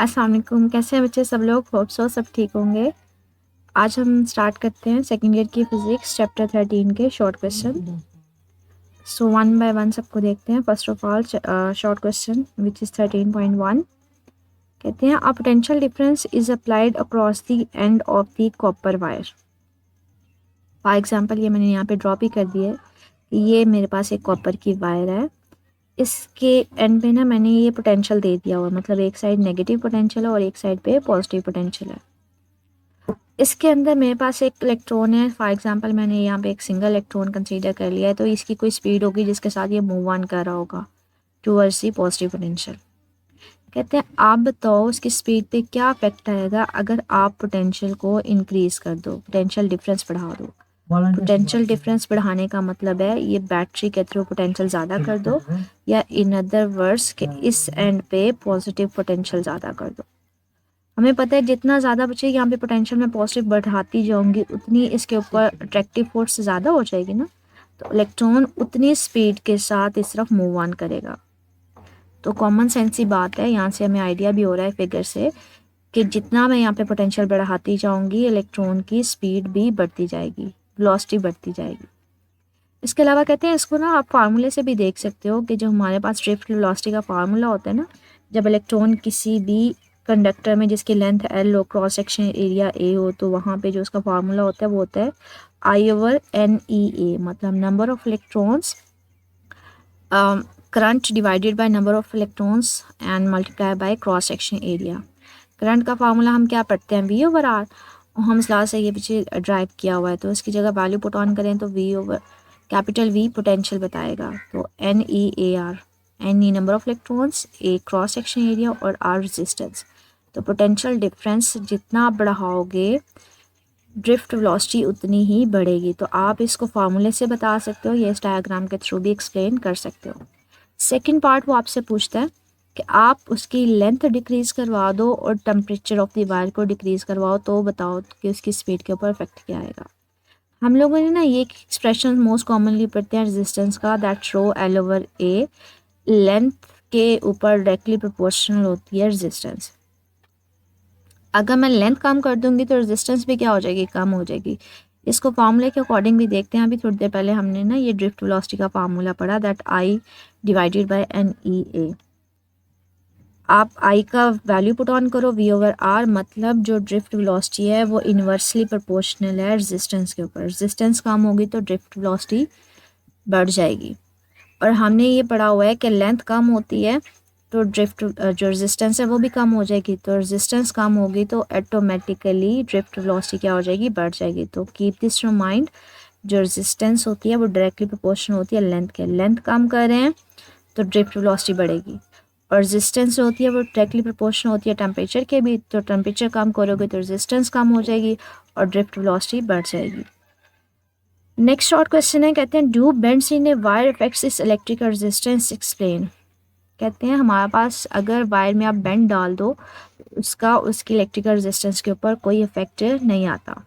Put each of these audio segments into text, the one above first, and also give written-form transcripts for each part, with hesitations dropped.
अस्सलाम वालेकुम। कैसे हैं बच्चे सब लोग? होप सो सब ठीक होंगे। आज हम स्टार्ट करते हैं सेकेंड ईयर की फिजिक्स चैप्टर 13 के short question. So one by one सबको देखते हैं। First of all short question which is 13.1 कहते हैं a potential difference is applied across the end of the copper wire. For example ये मैंने यहाँ पे ड्रॉ भी कर दिया है कि ये मेरे पास एक कॉपर की वायर है। इसके एंड पे ना मैंने ये पोटेंशियल दे दिया हुआ, मतलब एक साइड नेगेटिव पोटेंशियल है और एक साइड पे पॉजिटिव पोटेंशियल है। इसके अंदर मेरे पास एक इलेक्ट्रॉन है। फॉर एग्जांपल मैंने यहाँ पे एक सिंगल इलेक्ट्रॉन कंसीडर कर लिया है, तो इसकी कोई स्पीड होगी जिसके साथ ये मूव ऑन कर रहा होगा टूवर्ड्स दी पॉजिटिव पोटेंशियल। कहते हैं आप बताओ उसकी स्पीड पे क्या इफेक्ट आएगा अगर आप पोटेंशियल को इंक्रीज कर दो, पोटेंशियल डिफरेंस बढ़ा दो। पोटेंशियल डिफरेंस बढ़ाने का मतलब है ये बैटरी के थ्रू पोटेंशियल ज़्यादा कर दो, या इन अदर वर्ड्स के इस एंड पे पॉजिटिव पोटेंशियल ज़्यादा कर दो। हमें पता है जितना ज़्यादा बच्चे यहाँ पे पोटेंशियल में पॉजिटिव बढ़ाती जाऊंगी उतनी इसके ऊपर अट्रैक्टिव फोर्स ज़्यादा हो जाएगी ना, तो इलेक्ट्रॉन उतनी स्पीड के साथ इस तरफ मूव ऑन करेगा। तो कॉमन सेंस ही बात है, यहाँ से हमें आइडिया भी हो रहा है फिगर से कि जितना मैं यहाँ पे पोटेंशियल बढ़ाती जाऊंगी इलेक्ट्रॉन की स्पीड भी बढ़ती जाएगी, वेलोसिटी बढ़ती जाएगी। इसके अलावा कहते हैं इसको ना आप फार्मूले से भी देख सकते हो कि जो हमारे पास ड्रिफ्ट वेलोसिटी का फार्मूला होता है ना, जब इलेक्ट्रॉन किसी भी कंडक्टर में जिसकी लेंथ एल हो, क्रॉस सेक्शन एरिया ए हो, तो वहाँ पे जो उसका फार्मूला होता है वो होता है I/NEA, मतलब number of electrons current divided by number of electrons and multiply by cross section area. Current का फार्मूला हम क्या पढ़ते हैं V/R, हम क्लास से ये पीछे ड्राइव किया हुआ है, तो इसकी जगह वैल्यू पुट ऑन करें तो कैपिटल V पोटेंशियल बताएगा, तो NEAR, NE number of electrons, A cross section area और R रेजिस्टेंस। तो पोटेंशियल डिफरेंस जितना आप बढ़ाओगे ड्रिफ्ट वेलोसिटी उतनी ही बढ़ेगी। तो आप इसको फार्मूले से बता सकते हो, ये इस डायग्राम के थ्रू भी एक्सप्लेन कर सकते हो। सेकेंड पार्ट वो आपसे पूछता है कि आप उसकी लेंथ डिक्रीज करवा दो और टेम्परेचर ऑफ द वायर को डिक्रीज करवाओ, तो बताओ कि उसकी स्पीड के ऊपर इफेक्ट क्या आएगा। हम लोगों ने ना ये एक्सप्रेशन मोस्ट कॉमनली पढ़ते हैं रेजिस्टेंस का, दैट रो L/A, लेंथ के ऊपर डायरेक्टली प्रोपोर्शनल होती है रेजिस्टेंस। अगर मैं लेंथ कम कर दूंगी तो रेजिस्टेंस भी क्या हो जाएगी, कम हो जाएगी। इसको फार्मूले के अकॉर्डिंग भी देखते हैं। अभी थोड़ी देर पहले हमने ना ये ड्रिफ्ट वेलोसिटी का फार्मूला पढ़ा, दैट I/NEA। आप I का वैल्यू पुट ऑन करो V/R, मतलब जो ड्रिफ्ट वेलोसिटी है वो इन्वर्सली प्रोपोर्शनल है रेजिस्टेंस के ऊपर। रेजिस्टेंस कम होगी तो ड्रिफ्ट वेलोसिटी बढ़ जाएगी। और हमने ये पढ़ा हुआ है कि लेंथ कम होती है तो ड्रिफ्ट जो रेजिस्टेंस है वो भी कम हो जाएगी। तो रेजिस्टेंस कम होगी तो ऑटोमेटिकली ड्रिफ्ट वेलोसिटी क्या हो जाएगी, बढ़ जाएगी। तो कीप दिस इन माइंड, जो रेजिस्टेंस होती है वो डायरेक्टली प्रोपोर्शनल होती है लेंथ के। लेंथ कम कर रहे हैं तो ड्रिफ्ट वेलोसिटी बढ़ेगी, और रेजिस्टेंस जो होती है वो डायरेक्टली प्रोपोर्शनल होती है टेम्परेचर के भी। तो टेम्परेचर कम करोगे तो रेजिस्टेंस कम हो जाएगी और ड्रिफ्ट वेलोसिटी बढ़ जाएगी। नेक्स्ट शॉर्ट क्वेश्चन है, कहते हैं do bends in a wire affects its electrical resistance, explain. कहते हैं हमारे पास अगर वायर में आप बेंड डाल दो उसका उसकी इलेक्ट्रिकल रेजिस्टेंस के ऊपर कोई इफेक्ट नहीं आता।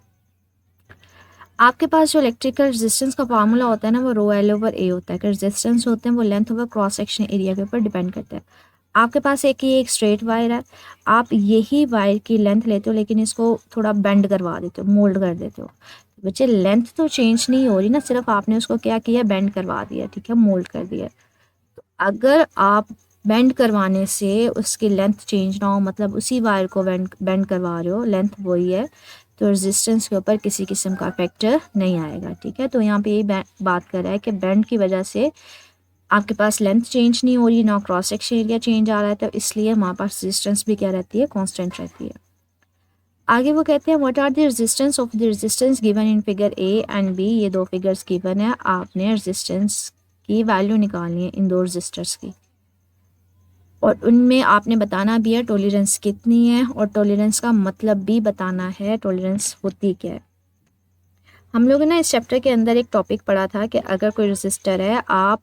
आपके पास जो इलेक्ट्रिकल रेजिस्टेंस का फार्मूला होता है ना वो रो L/A होता है। रेजिस्टेंस होते हैं वो length over cross section area के ऊपर डिपेंड करता है। आपके पास एक स्ट्रेट वायर है, आप यही वायर की लेंथ लेते हो लेकिन इसको थोड़ा बेंड करवा देते हो, मोल्ड कर देते हो। बच्चे लेंथ तो चेंज नहीं हो रही ना, सिर्फ आपने उसको क्या किया, बेंड करवा दिया, ठीक है, मोल्ड कर दिया। तो अगर आप बेंड करवाने से उसकी लेंथ चेंज ना हो, मतलब उसी वायर को बेंड करवा रहे हो, लेंथ वही है, तो रेजिस्टेंस के ऊपर किसी किस्म का इफेक्ट नहीं आएगा, ठीक है। तो यहाँ पे यही बात कर रहा है कि बेंड की वजह से आपके पास लेंथ चेंज नहीं हो रही, ना क्रॉस सेक्शन एरिया चेंज आ रहा है, तो इसलिए हमारे पास रेजिस्टेंस भी क्या रहती है, कांस्टेंट रहती है। आगे वो कहते हैं what are the resistance of the resistance given in figure A and B। ये दो फिगर्स गिवन है, आपने रेजिस्टेंस की वैल्यू निकालनी है इन दो रेजिस्टर्स की, और उनमें आपने बताना भी है टॉलरेंस कितनी है, और टॉलरेंस का मतलब भी बताना है, टॉलरेंस होती क्या है। हम लोगों ने इस चैप्टर के अंदर एक टॉपिक पढ़ा था कि अगर कोई रेजिस्टर है, आप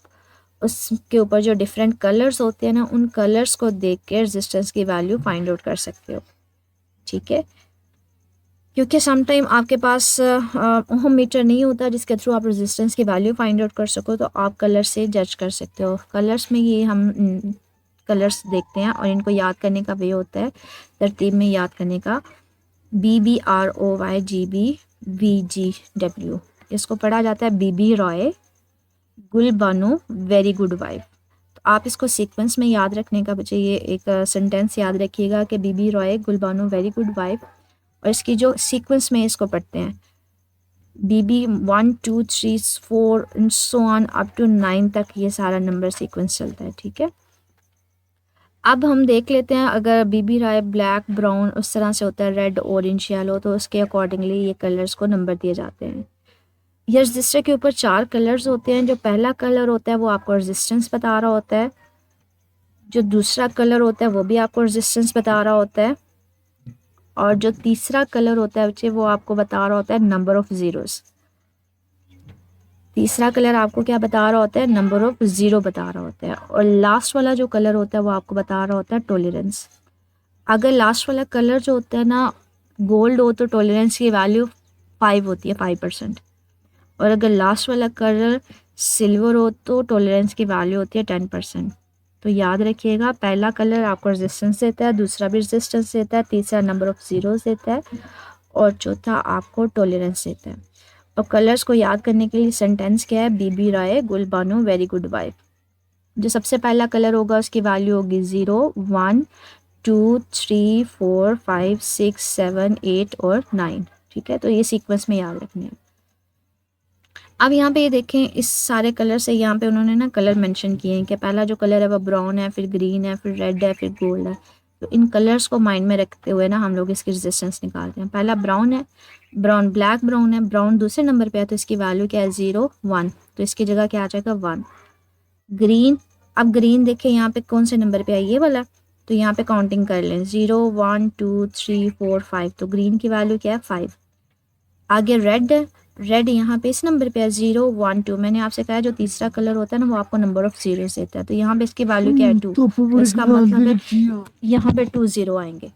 उसके ऊपर जो डिफरेंट कलर्स होते हैं ना, उन कलर्स को देख के रेजिस्टेंस की वैल्यू फाइंड आउट कर सकते हो, ठीक है। क्योंकि समटाइम आपके पास ओहम मीटर नहीं होता जिसके थ्रू आप रेजिस्टेंस की वैल्यू फाइंड आउट कर सको, तो आप कलर से जज कर सकते हो। कलर्स में ये हम कलर्स देखते हैं और इनको याद करने का वे होता है तरतीब में याद करने का, BBROYGBVGW। इसको पढ़ा जाता है बीबी रॉय गुल बानो वेरी गुड वाइफ। तो आप इसको सीक्वेंस में याद रखने का बच्चे ये एक सेंटेंस याद रखिएगा कि बीबी रॉय गुल बानो वेरी गुड वाइफ, और इसकी जो सीक्वेंस में इसको पढ़ते हैं BB 1 2 3 4 and so on up to 9 तक ये सारा नंबर सीक्वेंस चलता है, ठीक है। अब हम देख लेते हैं अगर बीबी राय ब्लैक ब्राउन उस तरह से होता है, रेड ऑरेंज येलो, तो उसके अकॉर्डिंगली ये कलर्स को नंबर दिए जाते हैं। ये रजिस्टर के ऊपर 4 कलर्स होते हैं। जो पहला कलर होता है वो आपको रेजिस्टेंस बता रहा होता है, जो दूसरा कलर होता है वो भी आपको रेजिस्टेंस बता रहा होता है, और जो तीसरा कलर होता है बच्चे वो आपको बता रहा होता है नंबर ऑफ ज़ीरोस। तीसरा कलर आपको क्या बता रहा होता है, नंबर ऑफ ज़ीरो बता रहा होता है, और लास्ट वाला जो कलर होता है वो आपको बता रहा होता है टॉलरेंस। अगर लास्ट वाला कलर जो होता है ना गोल्ड हो तो टॉलरेंस की वैल्यू 5 होती है, 5%, और अगर लास्ट वाला कलर सिल्वर हो तो टॉलरेंस की वैल्यू होती है 10%। तो याद रखिएगा पहला कलर आपको रेजिस्टेंस देता है, दूसरा भी रेजिस्टेंस देता है, तीसरा नंबर ऑफ ज़ीरोस देता है, और चौथा आपको टॉलरेंस देता है। और कलर्स को याद करने के लिए सेंटेंस क्या है, बीबी राय गुल बानो वेरी गुड वाइफ। जो सबसे पहला कलर होगा उसकी वैल्यू होगी 0 1 2 3 4 5 6 7 8 और 9, ठीक है। तो ये सीक्वेंस में याद रखने हैं। अब यहाँ पे ये देखें इस सारे कलर से यहाँ पे उन्होंने ना कलर मेंशन किए हैं कि पहला जो कलर है वो ब्राउन है, फिर ग्रीन है, फिर रेड है, फिर गोल्ड है। तो इन कलर्स को माइंड में रखते हुए ना हम लोग इसकी रेजिस्टेंस निकालते हैं। पहला ब्राउन है, ब्राउन ब्लैक ब्राउन है, ब्राउन दूसरे नंबर पे है तो इसकी वैल्यू क्या है 0 1, तो इसकी जगह क्या आ जाएगा 1। ग्रीन, अब ग्रीन देखें यहाँ पे कौन से नंबर पे है, ये वाला, तो यहाँ पे काउंटिंग कर लें 0 1 2 3 4 5, तो ग्रीन की वैल्यू क्या है 5। आगे रेड है, रेड यहाँ पे इस नंबर पे है 0 1 2। मैंने आपसे कहा जो तीसरा कलर होता है ना वो आपको नंबर ऑफ जीरो देता है, तो यहाँ पे इसकी वैल्यू क्या है 2, तो इसका मतलब है यहाँ पे 2 0 आएंगे।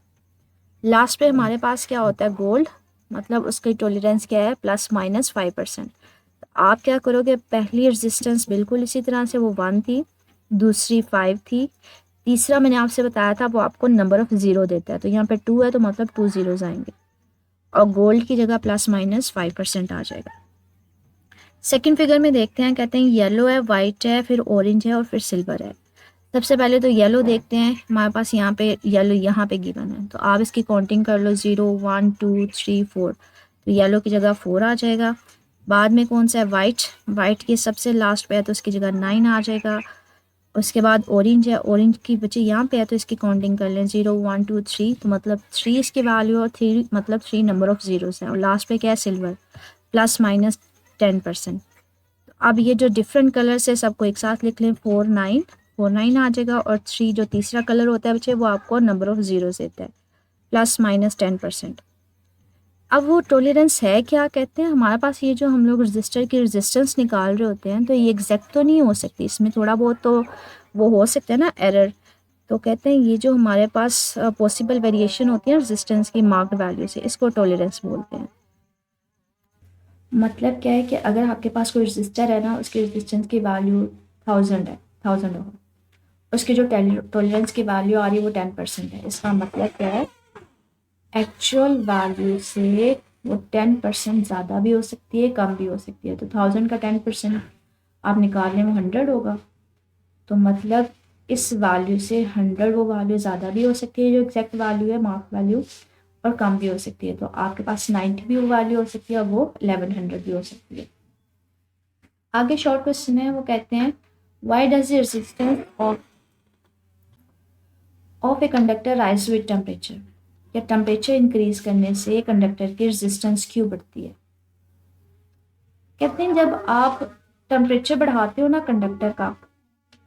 लास्ट पे हमारे पास क्या होता है गोल्ड, मतलब उसकी टॉलरेंस क्या है ±5%। तो आप क्या करोगे, पहली रेजिस्टेंस बिल्कुल इसी तरह से वो 1 थी, दूसरी 5 थी, तीसरा मैंने आपसे बताया था वो आपको नंबर ऑफ ज़ीरो देता है, तो यहाँ पे 2 है तो मतलब 2 ज़ीरोज़ आएंगे, और गोल्ड की जगह +-5% आ जाएगा। सेकंड फिगर में देखते हैं, कहते हैं येलो है, वाइट है, फिर ऑरेंज है और फिर सिल्वर है। सबसे पहले तो येलो देखते हैं, हमारे पास यहाँ पे येलो यहाँ पे गिवन है, तो आप इसकी काउंटिंग कर लो 0 1 2 3 4, तो येलो की जगह 4 आ जाएगा। बाद में कौन सा है वाइट, वाइट की सबसे लास्ट पे है तो उसकी जगह 9 आ जाएगा। उसके बाद ऑरेंज है, ऑरेंज की बच्चे यहाँ पे है तो इसकी काउंटिंग कर लें 0 1 2 3, तो मतलब 3 इसकी वैल्यू और 3 मतलब 3 नंबर ऑफ ज़ीरोस हैं, और लास्ट पे क्या है सिल्वर ±10%। अब ये जो डिफरेंट कलर्स है सबको एक साथ लिख लें, 4 9 आ जाएगा, और 3 जो तीसरा कलर होता है बच्चे वो आपको नंबर ऑफ ज़ीरोस देता है ±10%। अब वो टॉलरेंस है क्या, कहते हैं हमारे पास ये जो हम लोग रजिस्टर की रेजिस्टेंस निकाल रहे होते हैं तो ये एग्जैक्ट तो नहीं हो सकती, इसमें थोड़ा बहुत तो वो हो सकता है ना एरर। तो कहते हैं ये जो हमारे पास पॉसिबल वेरिएशन होती है रेजिस्टेंस की मार्क्ड वैल्यू से, इसको टॉलरेंस बोलते हैं। मतलब क्या है कि अगर आपके पास कोई रजिस्टर है ना उसकी रेजिस्टेंस की वैल्यू 1000 है, 1000 होगा, उसकी जो टॉलरेंस की वैल्यू आ रही है वो 10% है। इसका मतलब क्या है, एक्चुअल वैल्यू से वो 10% ज़्यादा भी हो सकती है, कम भी हो सकती है। तो 1000 का 10% आप निकाल लें वो 100 होगा, तो मतलब इस वैल्यू से 100 वो वैल्यू ज़्यादा भी हो सकती है जो एग्जैक्ट वैल्यू है मार्क वैल्यू, और कम भी हो सकती है। तो आपके पास 90 भी वो वैल्यू हो सकती है और वो 1100 भी हो सकती है। आगे शॉर्ट क्वेश्चन है, वो कहते हैं why does the resistance of a conductor rise with temperature, या टेम्परेचर इंक्रीज करने से कंडक्टर की रेजिस्टेंस क्यों बढ़ती है। कहते हैं जब आप टेम्परेचर बढ़ाते हो ना कंडक्टर का,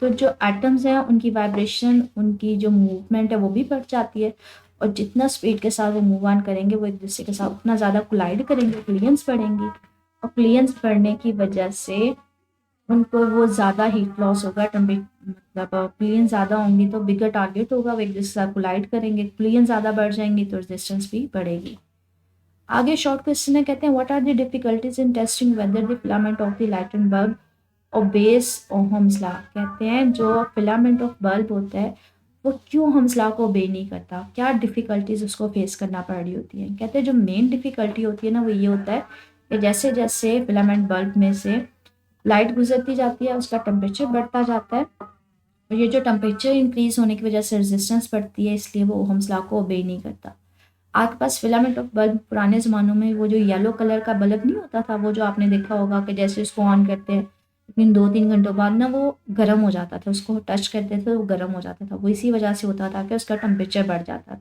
तो जो एटम्स हैं उनकी वाइब्रेशन, उनकी जो मूवमेंट है वो भी बढ़ जाती है, और जितना स्पीड के साथ वो मूव ऑन करेंगे वो एक दूसरे के साथ उतना ज़्यादा कोलाइड करेंगे, क्लियंस बढ़ेंगी, और क्लियंस बढ़ने की वजह से उनको वो ज़्यादा हीट लॉस होगा, मतलब क्लियन ज़्यादा होंगी तो बिगर टारगेट होगा, वो एक दूसरे के साथ कोलाइड करेंगे, क्लियन ज़्यादा बढ़ जाएंगी तो रेजिस्टेंस भी बढ़ेगी। आगे शॉर्ट क्वेश्चन है, कहते हैं what are the difficulties in testing whether the filament of the lighten bulb और बेस ओहम्स लॉ। कहते हैं जो फिलामेंट ऑफ बल्ब होता है वो क्यों हम्स लॉ को ओबे नहीं करता, क्या डिफ़िकल्टीज उसको फेस करना पड़ रही होती हैं। कहते हैं जो मेन डिफ़िकल्टी होती है ना, वो ये होता है कि जैसे जैसे फिलामेंट बल्ब में से लाइट गुजरती जाती है, उसका टेम्परेचर बढ़ता जाता है, और ये जो टेम्परेचर इंक्रीज होने की वजह से रेजिस्टेंस बढ़ती है, इसलिए वो ओहम्स लॉ को ओबे नहीं करता। आपके पास फिलामेंट ऑफ बल्ब पुराने ज़मानों में वो जो येलो कलर का बल्ब नहीं होता था, वो जो आपने देखा होगा कि जैसे उसको ऑन करते हैं लेकिन 2-3 घंटों बाद ना वो गर्म हो जाता था, उसको टच करते थे तो वो गर्म हो जाता था। वो इसी वजह से होता था कि उसका टेम्परेचर बढ़ जाता था,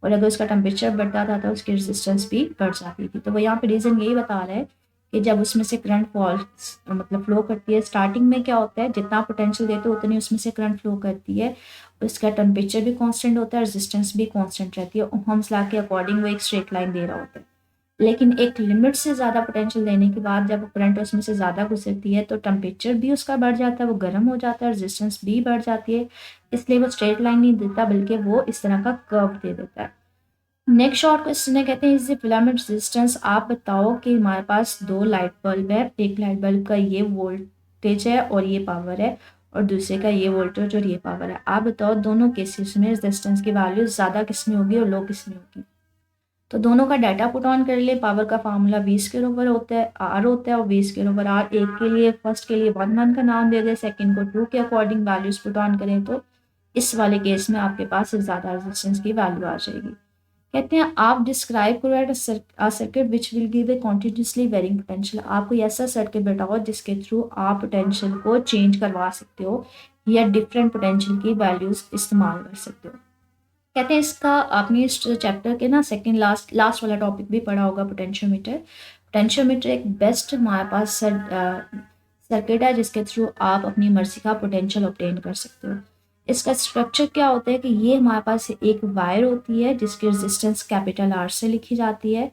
और अगर उसका टेम्परेचर बढ़ता था तो उसकी रेजिस्टेंस भी बढ़ जाती थी। तो वो यहाँ पे रीज़न यही बता रहा है कि जब उसमें से करंट फॉल्स मतलब फ्लो करती है, स्टार्टिंग में क्या होता है, जितना पोटेंशियल देते हो उतनी उसमें से करंट फ्लो करती है, उसका टेम्परेचर भी कांस्टेंट होता है, रेजिस्टेंस भी कांस्टेंट रहती है। ओहम्स लॉ के अकॉर्डिंग वो एक स्ट्रेट लाइन दे रहा होता है। लेकिन एक लिमिट से ज़्यादा पोटेंशियल देने के बाद जब करंट उसमें से ज़्यादा गुजरती है तो टेम्परेचर भी उसका बढ़ जाता है, वो गर्म हो जाता है, रेजिस्टेंस भी बढ़ जाती है। इसलिए वो स्ट्रेट लाइन नहीं देता, बल्कि वो इस तरह का कर्व दे देता है। नेक्स्ट शॉर्ट क्वेश्चन है, कहते हैं इज द फिलामेंट रेजिस्टेंस। आप बताओ कि हमारे पास दो लाइट बल्ब है, एक लाइट बल्ब का ये वोल्टेज है और ये पावर है, और दूसरे का ये वोल्टेज और ये पावर है। आप बताओ दोनों केसेस में रेजिस्टेंस की वैल्यू ज़्यादा किस में होगी और लो किस में होगी। तो दोनों का डाटा पुट ऑन कर ले। पावर का फार्मूला V² होता है, R होता है, और V²R। एक के लिए फर्स्ट के लिए 1 1 का नाम दे दे, सेकंड को 2 के अकॉर्डिंग वैल्यूज पुट ऑन करें तो इस वाले केस में आपके पास ज़्यादा रेजिस्टेंस की वैल्यू आ जाएगी। कहते हैं आप डिस्क्राइब करो at a circuit which will give a continuously varying potential. आप कोई ऐसा सर्किट बताओ जिसके थ्रू आप पोटेंशियल को चेंज करवा सकते हो या डिफरेंट पोटेंशियल की वैल्यूज इस्तेमाल कर सकते हो। कहते हैं इसका आपने इस चैप्टर के ना सेकंड लास्ट लास्ट वाला टॉपिक भी पढ़ा होगा, पोटेंशियोमीटर। पोटेंशियोमीटर एक बेस्ट हमारे पास सर्किट है जिसके थ्रू आप अपनी मर्जी का पोटेंशियल ऑब्टेन कर सकते हो। इसका स्ट्रक्चर क्या होता है कि ये हमारे पास एक वायर होती है जिसकी रेजिस्टेंस कैपिटल R से लिखी जाती है।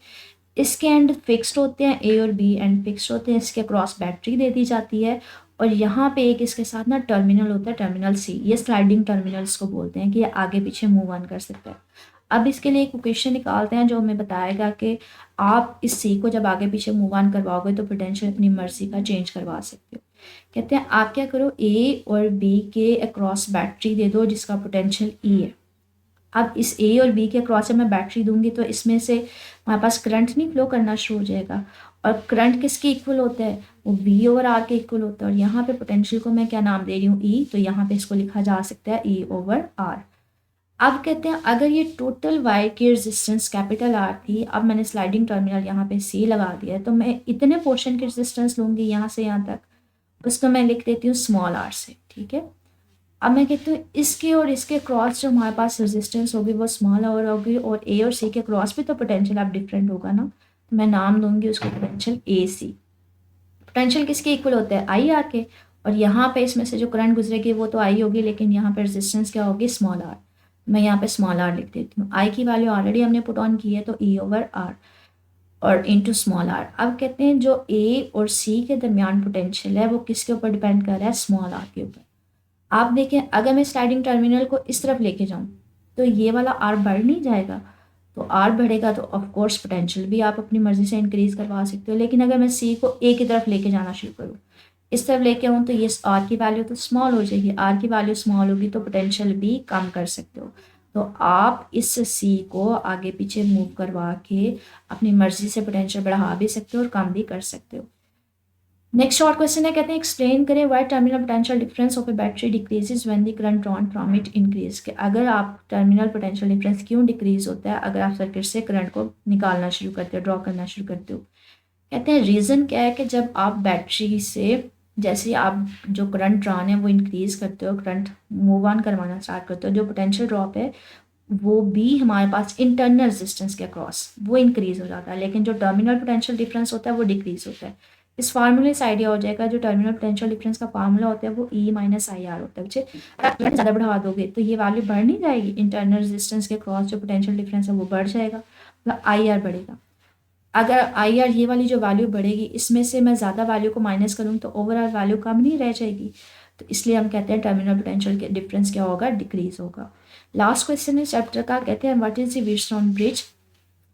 इसके एंड फिक्स्ड होते हैं, A और B एंड फिक्स्ड होते हैं। इसके क्रॉस बैटरी दे दी जाती है, और यहाँ पे एक इसके साथ ना टर्मिनल होता है, टर्मिनल C। ये स्लाइडिंग टर्मिनल्स को बोलते हैं कि ये आगे पीछे मूव ऑन कर सकता है। अब इसके लिए एक इक्वेशन निकालते हैं जो हमें बताएगा कि आप इस C को जब आगे पीछे मूव ऑन करवाओगे तो पोटेंशियल अपनी मर्जी का चेंज करवा सकते हो। कहते हैं आप क्या करो, A और B के अक्रॉस बैटरी दे दो जिसका पोटेंशियल E है। अब इस A और B के क्रॉस से मैं बैटरी दूंगी तो इसमें से हमारे पास करंट नहीं फ्लो करना शुरू हो जाएगा, और करंट किसके इक्वल होता है, वो V/R के इक्वल होता है। और यहाँ पे पोटेंशियल को मैं क्या नाम दे रही हूँ, E, तो यहाँ पे इसको लिखा जा सकता है E/R। अब कहते हैं अगर ये टोटल वायर की रेजिस्टेंस कैपिटल R थी, अब मैंने स्लाइडिंग टर्मिनल यहाँ पे C लगा दिया है, तो मैं इतने पोर्शन की रेजिस्टेंस लूँगी यहाँ से यहाँ तक, उसको मैं लिख देती हूँ स्मॉल r से। ठीक है, अब मैं कहती हूँ इसके और इसके क्रॉस जो हमारे पास रेजिस्टेंस होगी वो स्मॉल और होगी, और A और C के क्रॉस भी तो पोटेंशियल अब डिफरेंट होगा ना, तो मैं नाम दूंगी उसको पोटेंशियल AC। पोटेंशियल किसके इक्वल होता है, IR के, और यहाँ पे इसमें से जो करंट गुजरेगी वो तो I होगी, लेकिन यहाँ पे रेजिस्टेंस क्या होगी, स्मॉल r। मैं यहाँ पे स्मॉल r लिख देती हूँ। I की वैल्यू ऑलरेडी हमने पुट ऑन की है तो E/R और इंटू स्मॉल r। अब कहते हैं जो A और C के दरमियान पोटेंशियल है वो किसके ऊपर डिपेंड कर रहा है, स्मॉल r के ऊपर। आप देखें अगर मैं स्लाइडिंग टर्मिनल को इस तरफ लेके जाऊं तो ये वाला R बढ़ नहीं जाएगा, तो R बढ़ेगा तो ऑफ कोर्स पोटेंशियल भी आप अपनी मर्जी से इंक्रीज करवा सकते हो। लेकिन अगर मैं C को A की तरफ लेके जाना शुरू करूँ, इस तरफ लेके आऊँ, तो ये R की वैल्यू तो स्मॉल हो जाएगी। R की वैल्यू स्मॉल होगी तो पोटेंशियल भी कम कर सकते हो। तो आप इस C को आगे पीछे मूव करवा के अपनी मर्जी से पोटेंशियल बढ़ा भी सकते हो और कम भी कर सकते हो। नेक्स्ट शॉर्ट क्वेश्चन है, कहते हैं एक्सप्लेन करें why terminal potential difference of A battery decreases when the current drawn from it increase. कि अगर आप टर्मिनल पोटेंशियल डिफरेंस क्यों डिक्रीज होता है अगर आप सर्किट से करंट को निकालना शुरू करते हो, ड्रॉ करना शुरू करते हो। कहते हैं रीज़न क्या है कि जब आप बैटरी से जैसे आप जो करंट ड्रॉन है वो इंक्रीज करते हो, करंट मूव ऑन करवाना स्टार्ट करते हो, जो पोटेंशियल ड्रॉप है वो भी हमारे पास इंटरनल रेजिस्टेंस के अक्रॉस वो इंक्रीज हो जाता है, लेकिन जो टर्मिनल पोटेंशियल डिफरेंस होता है वो डिक्रीज होता है। इस फार्मूले से आइडिया हो जाएगा, जो टर्मिनल पोटेंशियल डिफरेंस का फार्मूला होता है वो E-IR होता है। बच्चे ज़्यादा बढ़ा दोगे तो ये वैल्यू बढ़ नहीं जाएगी, इंटरनल रेजिस्टेंस के क्रॉस जो पोटेंशियल डिफरेंस है वो बढ़ जाएगा, मतलब IR बढ़ेगा। अगर IR ये वाली जो वैल्यू बढ़ेगी इसमें से मैं ज़्यादा वैल्यू को माइनस करूँ तो ओवरऑल वैल्यू कम नहीं रह जाएगी, तो इसलिए हम कहते हैं टर्मिनल पोटेंशियल के डिफरेंस क्या होगा, डिक्रीज होगा। लास्ट क्वेश्चन है चैप्टर का, कहते हैं what is the Wheatstone bridge,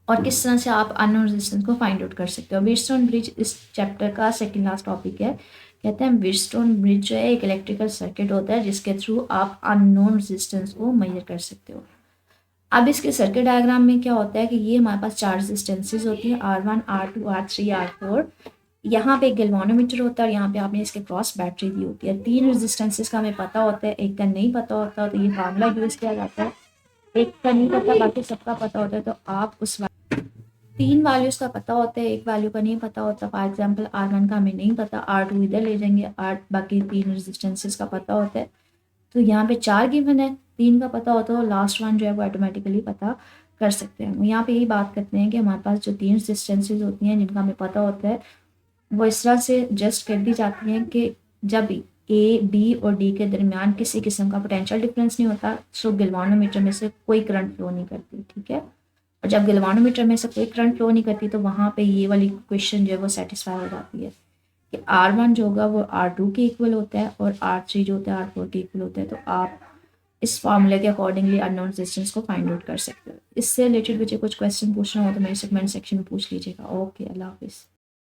और किस तरह से आप अननोन रेजिस्टेंस को फाइंड आउट कर सकते हो। व्हीटस्टोन ब्रिज इस चैप्टर का सेकंड लास्ट टॉपिक है। कहते हैं व्हीटस्टोन ब्रिज जो है एक इलेक्ट्रिकल सर्किट होता है जिसके थ्रू आप अननोन रेजिस्टेंस को मेजर कर सकते हो। अब इसके सर्किट डायग्राम में क्या होता है कि ये हमारे पास 4 रेजिस्टेंसेज होती हैं, R1, R2, R3, R4। यहाँ पे एक गैल्वानोमीटर होता है और यहाँ पे आपने इसके क्रॉस बैटरी दी होती है। 3 रेजिस्टेंसेज का हमें पता होता है, एक का नहीं पता होता, तो ये फार्मूला यूज़ किया जाता है। एक का नहीं पता, बाकी सबका पता होता है, तो आप उस 3 वैल्यूज़ का पता होता है, एक वैल्यू का नहीं पता होता। फॉर एग्जांपल R1 का हमें नहीं पता, R2 इधर ले जाएंगे, बाकी 3 रेजिस्टेंसेज का पता होता है। तो यहाँ पे 4 गिवन है, 3 का पता होता है, तो लास्ट वन जो है वो ऑटोमेटिकली पता कर सकते हैं। यहाँ पे यही बात करते हैं कि हमारे पास जो 3 रेजिस्टेंसेज होती हैं जिनका हमें पता होता है, वो इस तरह से एडजस्ट कर दी जाती हैं कि जब ए, बी और डी के दरमियान किसी किस्म का पोटेंशियल डिफरेंस नहीं होता, सो गैल्वानोमीटर में से कोई करंट फ्लो नहीं करती, ठीक है। और जब गैल्वानोमीटर में से कोई करंट फ्लो नहीं करती तो वहाँ पे ये वाली क्वेश्चन जो है वो सेटिस्फाई हो जाती है कि R1 जो होगा वो R2 के इक्वल होता है और R3 जो होता है R4 के इक्वल होता है। तो आप इस फॉर्मूले के अकॉर्डिंगली अननोन रेजिस्टेंस को फाइंड आउट कर सकते हो। इससे रिलेटेड मुझे कुछ क्वेश्चन पूछना हो तो मेरे कमेंट सेक्शन में पूछ लीजिएगा। ओके, अल्लाह हाफिज़।